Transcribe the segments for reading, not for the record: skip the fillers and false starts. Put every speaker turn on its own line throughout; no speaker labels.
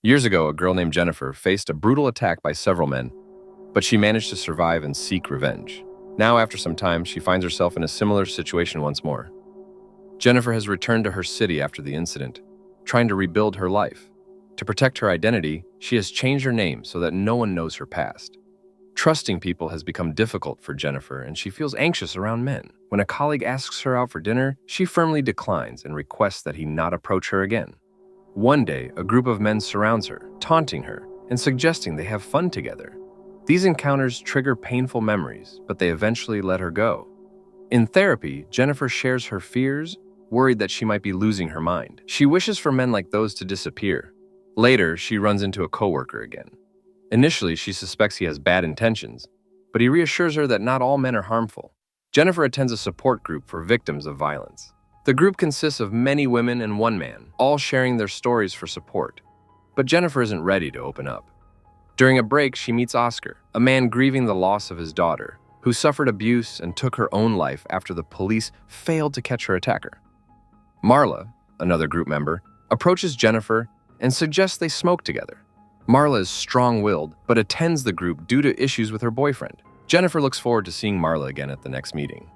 Years ago, a girl named Jennifer faced a brutal attack by several men, but she managed to survive and seek revenge. Now, after some time, she finds herself in a similar situation once more. Jennifer has returned to her city after the incident, trying to rebuild her life. To protect her identity, she has changed her name so that no one knows her past. Trusting people has become difficult for Jennifer, and she feels anxious around men. When a colleague asks her out for dinner, she firmly declines and requests that he not approach her again. One day, a group of men surrounds her, taunting her and suggesting they have fun together. These encounters trigger painful memories, but they eventually let her go. In therapy, Jennifer shares her fears, worried that she might be losing her mind. She wishes for men like those to disappear. Later, she runs into a coworker again. Initially, she suspects he has bad intentions, but he reassures her that not all men are harmful. Jennifer attends a support group for victims of violence. The group consists of many women and one man, all sharing their stories for support. But Jennifer isn't ready to open up. During a break, she meets Oscar, a man grieving the loss of his daughter, who suffered abuse and took her own life after the police failed to catch her attacker. Marla, another group member, approaches Jennifer and suggests they smoke together. Marla is strong-willed, but attends the group due to issues with her boyfriend. Jennifer looks forward to seeing Marla again at the next meeting.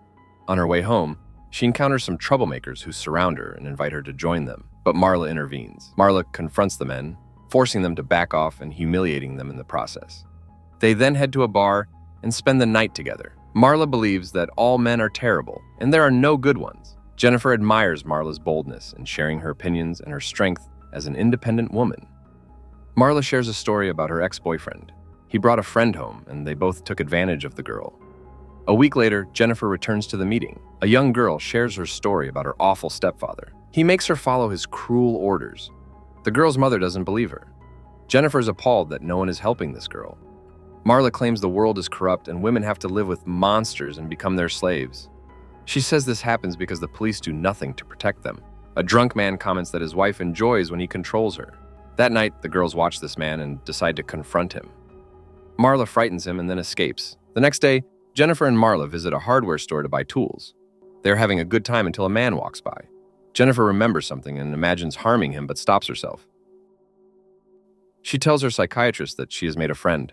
On her way home, she encounters some troublemakers who surround her and invite her to join them, but Marla intervenes. Marla confronts the men, forcing them to back off and humiliating them in the process. They then head to a bar and spend the night together. Marla believes that all men are terrible, and there are no good ones. Jennifer admires Marla's boldness in sharing her opinions and her strength as an independent woman. Marla shares a story about her ex-boyfriend. He brought a friend home, and they both took advantage of the girl. A week later, Jennifer returns to the meeting. A young girl shares her story about her awful stepfather. He makes her follow his cruel orders. The girl's mother doesn't believe her. Jennifer is appalled that no one is helping this girl. Marla claims the world is corrupt and women have to live with monsters and become their slaves. She says this happens because the police do nothing to protect them. A drunk man comments that his wife enjoys when he controls her. That night, the girls watch this man and decide to confront him. Marla frightens him and then escapes. The next day, Jennifer and Marla visit a hardware store to buy tools. They're having a good time until a man walks by. Jennifer remembers something and imagines harming him but stops herself. She tells her psychiatrist that she has made a friend.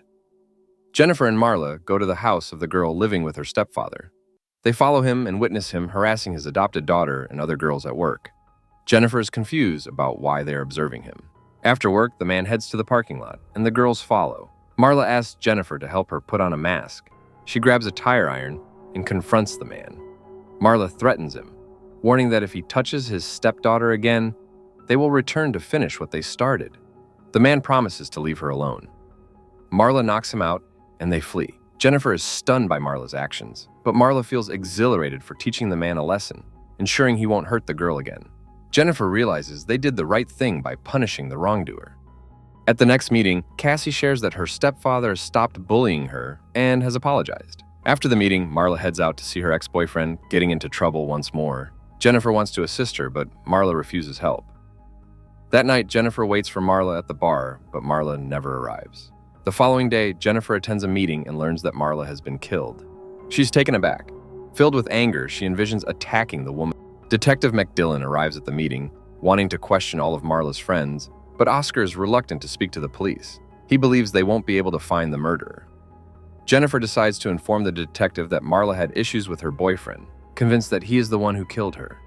Jennifer and Marla go to the house of the girl living with her stepfather. They follow him and witness him harassing his adopted daughter and other girls at work. Jennifer is confused about why they are observing him. After work, the man heads to the parking lot, and the girls follow. Marla asks Jennifer to help her put on a mask. She grabs a tire iron and confronts the man. Marla threatens him, warning that if he touches his stepdaughter again, they will return to finish what they started. The man promises to leave her alone. Marla knocks him out, and they flee. Jennifer is stunned by Marla's actions, but Marla feels exhilarated for teaching the man a lesson, ensuring he won't hurt the girl again. Jennifer realizes they did the right thing by punishing the wrongdoer. At the next meeting, Cassie shares that her stepfather has stopped bullying her and has apologized. After the meeting, Marla heads out to see her ex-boyfriend getting into trouble once more. Jennifer wants to assist her, but Marla refuses help. That night, Jennifer waits for Marla at the bar, but Marla never arrives. The following day, Jennifer attends a meeting and learns that Marla has been killed. She's taken aback. Filled with anger, she envisions attacking the woman. Detective McDillon arrives at the meeting, wanting to question all of Marla's friends, but Oscar is reluctant to speak to the police. He believes they won't be able to find the murderer. Jennifer decides to inform the detective that Marla had issues with her boyfriend, convinced that he is the one who killed her.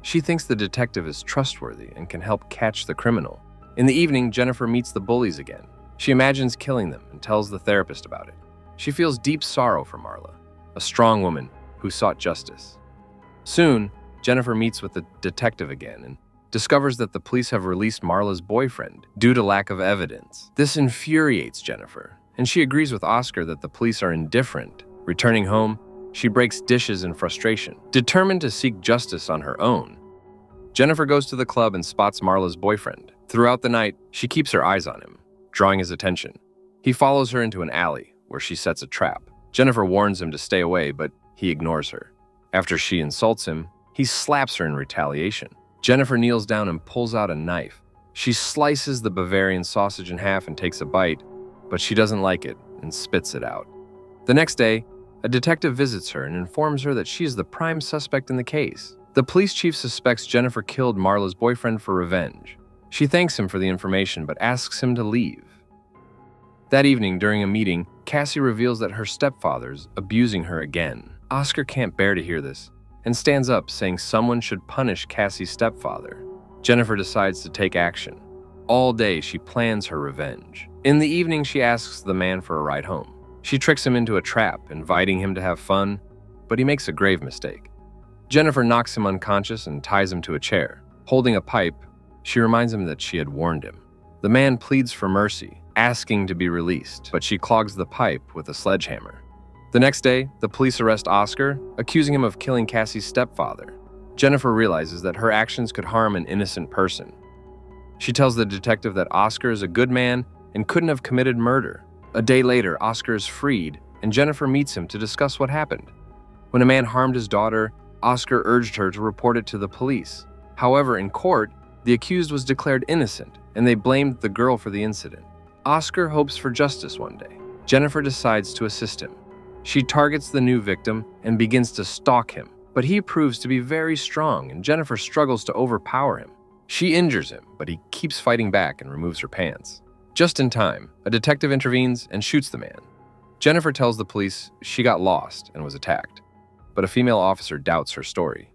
She thinks the detective is trustworthy and can help catch the criminal. In the evening, Jennifer meets the bullies again. She imagines killing them and tells the therapist about it. She feels deep sorrow for Marla, a strong woman who sought justice. Soon, Jennifer meets with the detective again and discovers that the police have released Marla's boyfriend due to lack of evidence. This infuriates Jennifer, and she agrees with Oscar that the police are indifferent. Returning home, she breaks dishes in frustration, determined to seek justice on her own. Jennifer goes to the club and spots Marla's boyfriend. Throughout the night, she keeps her eyes on him, drawing his attention. He follows her into an alley where she sets a trap. Jennifer warns him to stay away, but he ignores her. After she insults him, he slaps her in retaliation. Jennifer kneels down and pulls out a knife. She slices the Bavarian sausage in half and takes a bite, but she doesn't like it and spits it out. The next day, a detective visits her and informs her that she is the prime suspect in the case. The police chief suspects Jennifer killed Marla's boyfriend for revenge. She thanks him for the information but asks him to leave. That evening, during a meeting, Cassie reveals that her stepfather's abusing her again. Oscar can't bear to hear this and stands up, saying someone should punish Cassie's stepfather. Jennifer decides to take action. All day, she plans her revenge. In the evening, she asks the man for a ride home. She tricks him into a trap, inviting him to have fun, but he makes a grave mistake. Jennifer knocks him unconscious and ties him to a chair. Holding a pipe, she reminds him that she had warned him. The man pleads for mercy, asking to be released, but she clogs the pipe with a sledgehammer. The next day, the police arrest Oscar, accusing him of killing Cassie's stepfather. Jennifer realizes that her actions could harm an innocent person. She tells the detective that Oscar is a good man and couldn't have committed murder. A day later, Oscar is freed, and Jennifer meets him to discuss what happened. When a man harmed his daughter, Oscar urged her to report it to the police. However, in court, the accused was declared innocent, and they blamed the girl for the incident. Oscar hopes for justice one day. Jennifer decides to assist him. She targets the new victim and begins to stalk him, but he proves to be very strong, and Jennifer struggles to overpower him. She injures him, but he keeps fighting back and removes her pants. Just in time, a detective intervenes and shoots the man. Jennifer tells the police she got lost and was attacked, but a female officer doubts her story.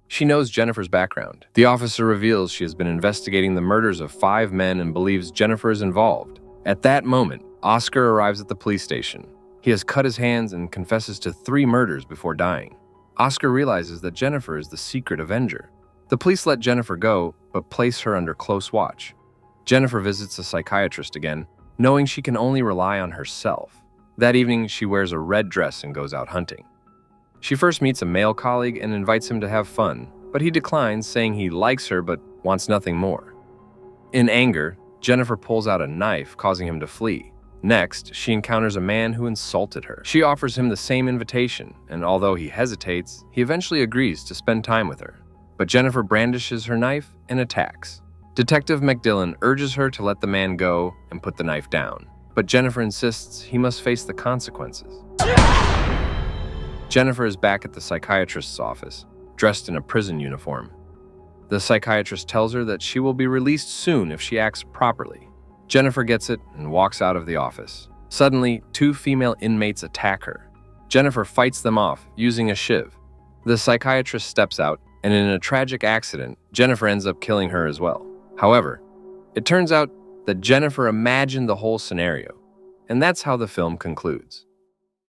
She knows Jennifer's background. The officer reveals she has been investigating the murders of 5 men and believes Jennifer is involved. At that moment, Oscar arrives at the police station. He has cut his hands and confesses to 3 murders before dying. Oscar realizes that Jennifer is the secret avenger. The police let Jennifer go, but place her under close watch. Jennifer visits a psychiatrist again, knowing she can only rely on herself. That evening, she wears a red dress and goes out hunting. She first meets a male colleague and invites him to have fun, but he declines, saying he likes her but wants nothing more. In anger, Jennifer pulls out a knife, causing him to flee. Next, she encounters a man who insulted her. She offers him the same invitation, and although he hesitates, he eventually agrees to spend time with her. But Jennifer brandishes her knife and attacks. Detective McDillon urges her to let the man go and put the knife down, but Jennifer insists he must face the consequences. Jennifer is back at the psychiatrist's office, dressed in a prison uniform. The psychiatrist tells her that she will be released soon if she acts properly. Jennifer gets it and walks out of the office. Suddenly, 2 female inmates attack her. Jennifer fights them off using a shiv. The psychiatrist steps out, and in a tragic accident, Jennifer ends up killing her as well. However, it turns out that Jennifer imagined the whole scenario, and that's how the film concludes.